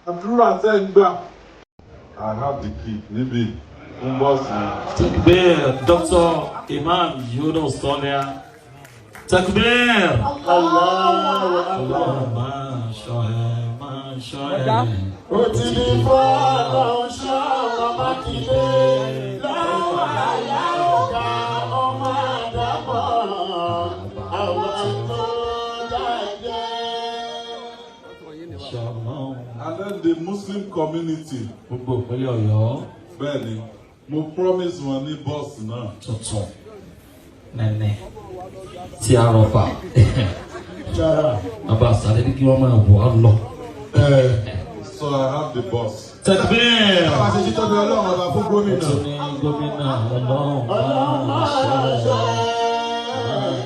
I have the key. Maybe Takbir, Dr. Imam Yunus Tolia. Takbir, Allah, Mashallah. Makinde, and then the Muslim community. Benny, mo promise money boss now. Tuntun, nene, tí a rọ̀fà. Bàbá àsàlẹ̀ ní kí wọ́n máa bọ̀ á lọ. So I have the boss. Takbir. Bàbá ṣe títọ́ bí Ọlọ́run ọba fún gómìnà. Ó ní gómìnà Ọlọ́run máa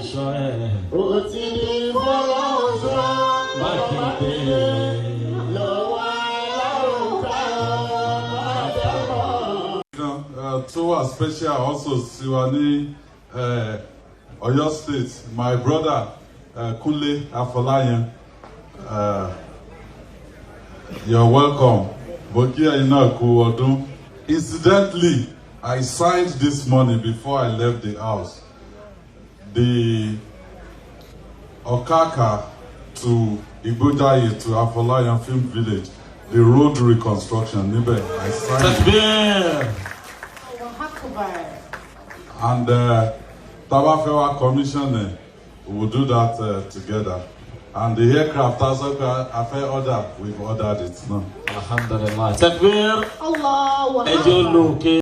ṣọ́ ẹ̀. ó ti ní fọlọ́ṣọ́ Makinde. So special also Siwani Oyo State, my brother Kunle Afolayan. You're welcome. Bokia Inaku Odun. Incidentally, I signed this morning before I left the house. The Okaka to Igbojaye to Afolayan Film Village, the road reconstruction. I signed it. And Tabafewa Commission will do that together. And the aircraft also we've ordered it now. Alhamdulillah. Takbir. Allah. Ejoluke.